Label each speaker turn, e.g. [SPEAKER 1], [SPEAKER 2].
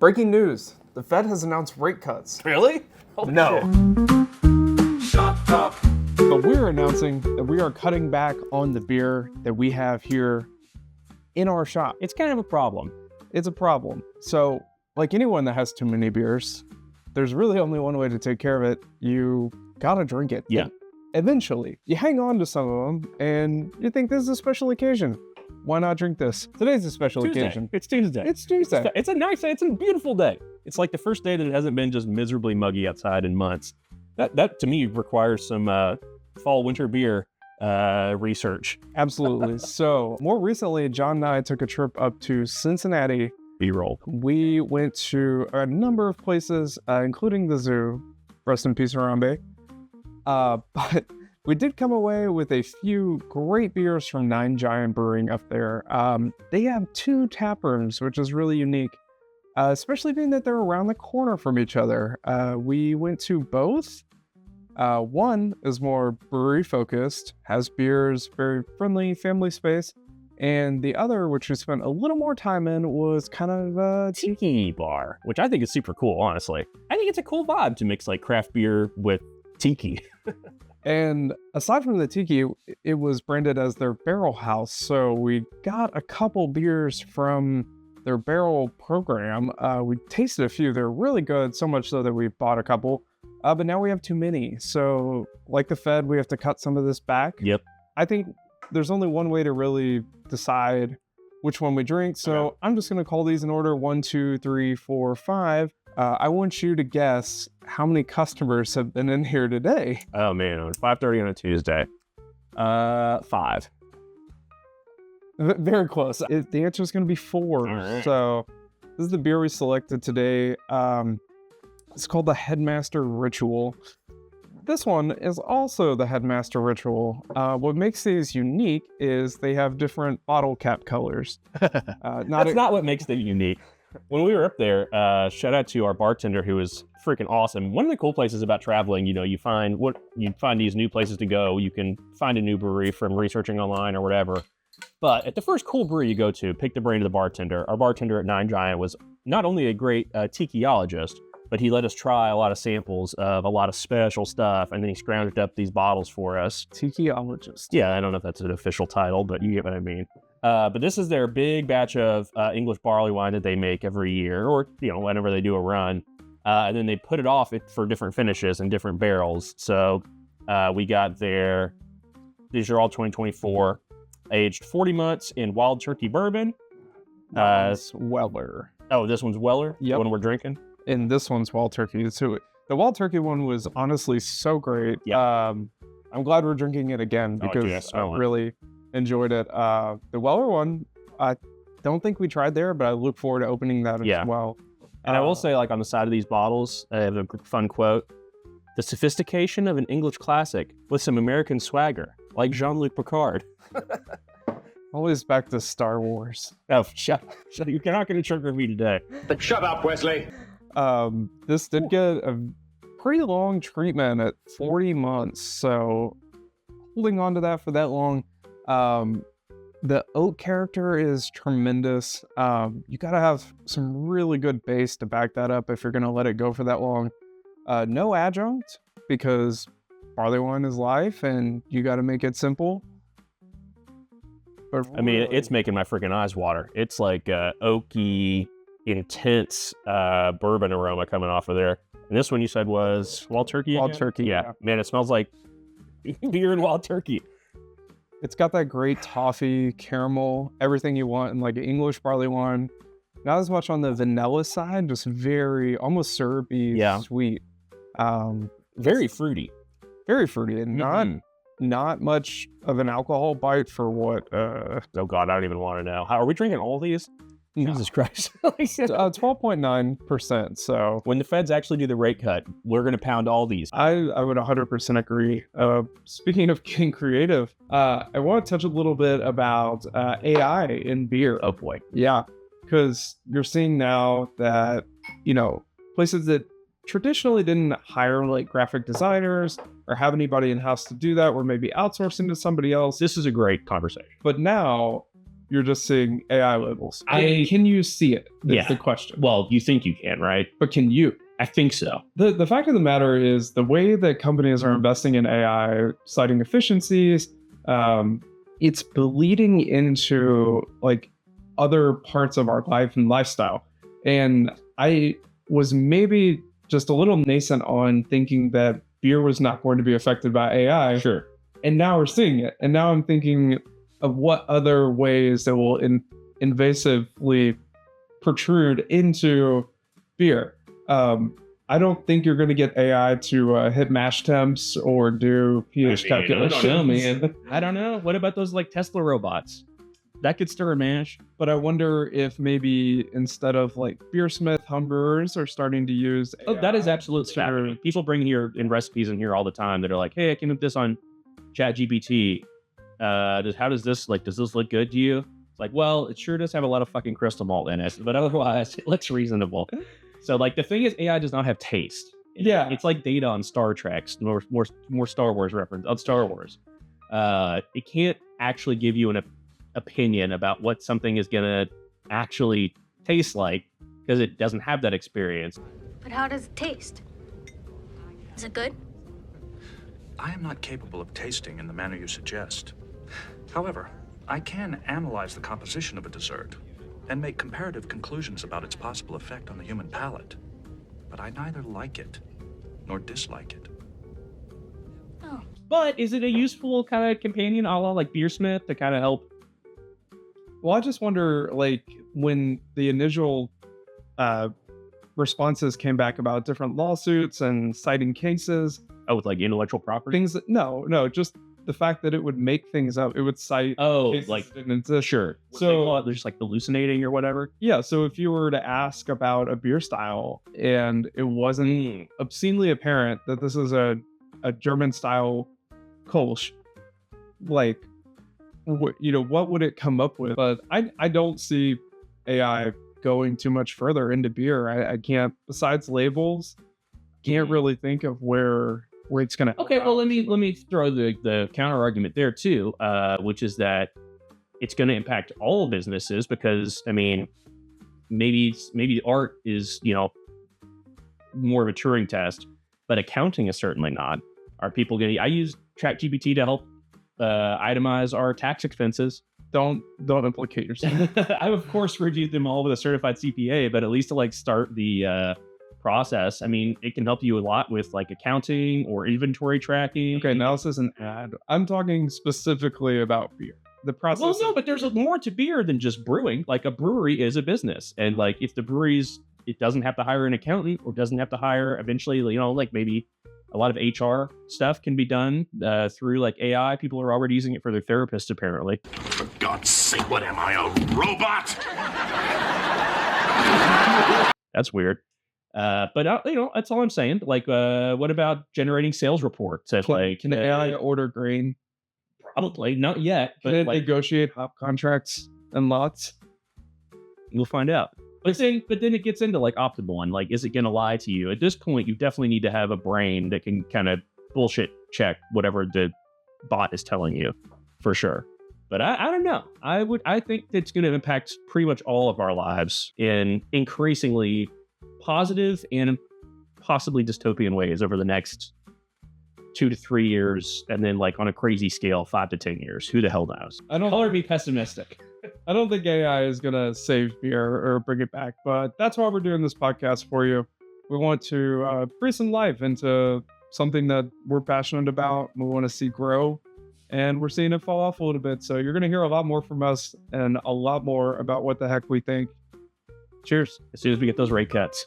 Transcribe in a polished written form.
[SPEAKER 1] Breaking news. The Fed has announced rate cuts.
[SPEAKER 2] Really?
[SPEAKER 1] No. But we're announcing that we are cutting back on the beer that we have here in our shop.
[SPEAKER 2] It's kind of a problem.
[SPEAKER 1] It's a problem. So, like anyone that has too many beers, there's really only one way to take care of it. You gotta drink it.
[SPEAKER 2] Yeah.
[SPEAKER 1] Eventually, you hang on to some of them and you think this is a special occasion. Why not drink this? Today's a special occasion.
[SPEAKER 2] It's Tuesday.
[SPEAKER 1] It's Tuesday.
[SPEAKER 2] It's a nice day. It's a beautiful day. It's like the first day that it hasn't been just miserably muggy outside in months. That to me requires some fall winter beer research.
[SPEAKER 1] Absolutely. So more recently, John and I took a trip up to Cincinnati.
[SPEAKER 2] B-roll.
[SPEAKER 1] We went to a number of places, including the zoo. Rest in peace, Harambe. But we did come away with a few great beers from Nine Giant Brewing up there. They have 2 taprooms, which is really unique, especially being that they're around the corner from each other. We went to both. One is more brewery focused, has beers, very friendly family space. And the other, which we spent a little more time in, was kind of a
[SPEAKER 2] tiki-bar, which I think is super cool, honestly. I think it's a cool vibe to mix like craft beer with tiki.
[SPEAKER 1] And aside from the tiki, it was branded as their barrel house. So we got a couple beers from their barrel program. We tasted a few. They're really good, so much so that we bought a couple. But now we have too many. So like the Fed, we have to cut some of this back.
[SPEAKER 2] Yep.
[SPEAKER 1] I think there's only one way to really decide which one we drink. So okay. I'm just going to call these in order 1, 2, 3, 4, 5. I want you to guess how many customers have been in here today.
[SPEAKER 2] Oh man, on 5:30 on a Tuesday. 5.
[SPEAKER 1] Very close. The answer is going to be 4.
[SPEAKER 2] Right.
[SPEAKER 1] So this is the beer we selected today. It's called the Headmaster Ritual. This one is also the Headmaster Ritual. What makes these unique is they have different bottle cap colors.
[SPEAKER 2] That's not what makes them unique. When we were up there, shout out to our bartender who was freaking awesome. One of the cool places about traveling, you find these new places to go. You can find a new brewery from researching online or whatever. But at the first cool brewery you go to, pick the brain of the bartender. Our bartender at Nine Giant was not only a great tiki-ologist, but he let us try a lot of samples of a lot of special stuff, and then he scrounged up these bottles for us.
[SPEAKER 1] Tiki-ologist.
[SPEAKER 2] Yeah, I don't know if that's an official title, but you get what I mean. But this is their big batch of English barley wine that they make every year, or whenever they do a run, and then they put it off for different finishes and different barrels. So we got these are all 2024, aged 40 months in wild turkey bourbon.
[SPEAKER 1] That's Weller.
[SPEAKER 2] Oh, this one's Weller.
[SPEAKER 1] Yep.
[SPEAKER 2] The one we're drinking.
[SPEAKER 1] And this one's wild turkey. So the wild turkey one was honestly so great.
[SPEAKER 2] Yeah.
[SPEAKER 1] I'm glad we're drinking it again because I really enjoyed it. The Weller one, I don't think we tried there, but I look forward to opening that as well.
[SPEAKER 2] And I will say, like on the side of these bottles, I have a fun quote: "The sophistication of an English classic with some American swagger, like Jean-Luc Picard."
[SPEAKER 1] Always back to Star Wars.
[SPEAKER 2] Oh, shut! You're not going to trigger me today.
[SPEAKER 3] Shut up, Wesley.
[SPEAKER 1] This did get a pretty long treatment at 40 months, so holding on to that for that long. The oak character is tremendous. You gotta have some really good base to back that up if you're gonna let it go for that long. No adjunct, because barley wine is life and you gotta make it simple. But
[SPEAKER 2] I mean, it's making my freaking eyes water. It's like oaky, intense bourbon aroma coming off of there. And this one you said was wild turkey?
[SPEAKER 1] Wild turkey.
[SPEAKER 2] Yeah. Man, it smells like beer and wild turkey.
[SPEAKER 1] It's got that great toffee, caramel, everything you want in like an English barley wine. Not as much on the vanilla side, just very, almost syrupy, sweet.
[SPEAKER 2] Very fruity.
[SPEAKER 1] Very fruity, and not much of an alcohol bite for what?
[SPEAKER 2] Oh God, I don't even want to know. How are we drinking all these?
[SPEAKER 1] No.
[SPEAKER 2] Jesus Christ.
[SPEAKER 1] 12.9%. So
[SPEAKER 2] when the feds actually do the rate cut, we're going to pound all these.
[SPEAKER 1] I would 100% agree. Speaking of getting creative, I want to touch a little bit about AI in beer.
[SPEAKER 2] Oh boy.
[SPEAKER 1] Yeah, because you're seeing now that, places that traditionally didn't hire like graphic designers or have anybody in-house to do that, or maybe outsourcing to somebody else.
[SPEAKER 2] This is a great conversation.
[SPEAKER 1] But now you're just seeing AI labels?
[SPEAKER 2] I-
[SPEAKER 1] Can you see it? That's
[SPEAKER 2] Yeah.
[SPEAKER 1] the question.
[SPEAKER 2] Well, you think you can, right?
[SPEAKER 1] But can you?
[SPEAKER 2] I think so.
[SPEAKER 1] The fact of the matter is the way that companies are investing in AI, citing efficiencies, it's bleeding into like other parts of our life and lifestyle. And I was maybe just a little nascent on thinking that beer was not going to be affected by AI.
[SPEAKER 2] Sure.
[SPEAKER 1] And now we're seeing it. And now I'm thinking of what other ways that will invasively protrude into beer. I don't think you're going to get AI to hit mash temps or do pH calculations.
[SPEAKER 2] I don't know, man. I don't know. What about those like Tesla robots? That could stir a mash.
[SPEAKER 1] But I wonder if maybe instead of like beersmith, homebrewers are starting to use AI.
[SPEAKER 2] Oh, that is absolutely fascinating. People bring here in recipes in here all the time that are like, hey, I came up with this on ChatGPT. How does this look good to you? It's like, well, it sure does have a lot of fucking crystal malt in it, but otherwise it looks reasonable. So like the thing is, AI does not have taste.
[SPEAKER 1] Yeah.
[SPEAKER 2] It's like Data on Star Trek, more Star Wars reference on Star Wars. It can't actually give you an opinion about what something is gonna actually taste like because it doesn't have that experience.
[SPEAKER 3] But how does it taste? Is it good?
[SPEAKER 4] I am not capable of tasting in the manner you suggest. However, I can analyze the composition of a dessert and make comparative conclusions about its possible effect on the human palate. But I neither like it nor dislike it.
[SPEAKER 3] Oh.
[SPEAKER 2] But is it a useful kind of companion a la like Beersmith to kind of help?
[SPEAKER 1] Well, I just wonder, like, when the initial responses came back about different lawsuits and citing cases.
[SPEAKER 2] Oh, with like intellectual property?
[SPEAKER 1] Things that, no, just the fact that it would make things up. It would cite cases
[SPEAKER 2] like
[SPEAKER 1] that didn't exist.
[SPEAKER 2] sure. So there's like hallucinating or whatever.
[SPEAKER 1] Yeah, so if you were to ask about a beer style and it wasn't obscenely apparent that this is a German style Kolsch, like, what would it come up with? But I don't see AI going too much further into beer. I can't, besides labels, can't really think of where it's gonna.
[SPEAKER 2] Okay, well let me throw the counter argument there too, which is that it's going to impact all businesses because I mean, maybe art is more of a Turing test, but accounting is certainly not. Are people going to? I use ChatGPT to help itemize our tax expenses.
[SPEAKER 1] Don't implicate yourself.
[SPEAKER 2] I of course reviewed them all with a certified CPA, but at least to like start the process. I mean, it can help you a lot with like accounting or inventory tracking.
[SPEAKER 1] Okay, now this is an ad. I'm talking specifically about beer. The process.
[SPEAKER 2] Well, no, but there's more to beer than just brewing. Like a brewery is a business, and like if the breweries, it doesn't have to hire an accountant or doesn't have to hire eventually, like maybe a lot of HR stuff can be done through like AI. People are already using it for their therapists, apparently.
[SPEAKER 5] For God's sake, what am I, a robot?
[SPEAKER 2] That's weird. But that's all I'm saying. Like, what about generating sales reports? If,
[SPEAKER 1] Can the AI order grain?
[SPEAKER 2] Probably not yet,
[SPEAKER 1] Can
[SPEAKER 2] but
[SPEAKER 1] it
[SPEAKER 2] like,
[SPEAKER 1] negotiate hop contracts and lots?
[SPEAKER 2] we'll find out. But then it gets into like optimal and like, is it going to lie to you? At this point, you definitely need to have a brain that can kind of bullshit check whatever the bot is telling you, for sure. But I don't know. I think it's going to impact pretty much all of our lives in increasingly positive and possibly dystopian ways over the next 2 to 3 years, and then like on a crazy scale, 5 to 10 years. Who the hell knows? Color me pessimistic.
[SPEAKER 1] I don't think AI is gonna save beer or bring it back, but that's why we're doing this podcast for you. We want to breathe some life into something that we're passionate about. We want to see grow, and we're seeing it fall off a little bit. So you're gonna hear a lot more from us and a lot more about what the heck we think. Cheers.
[SPEAKER 2] As soon as we get those rate cuts.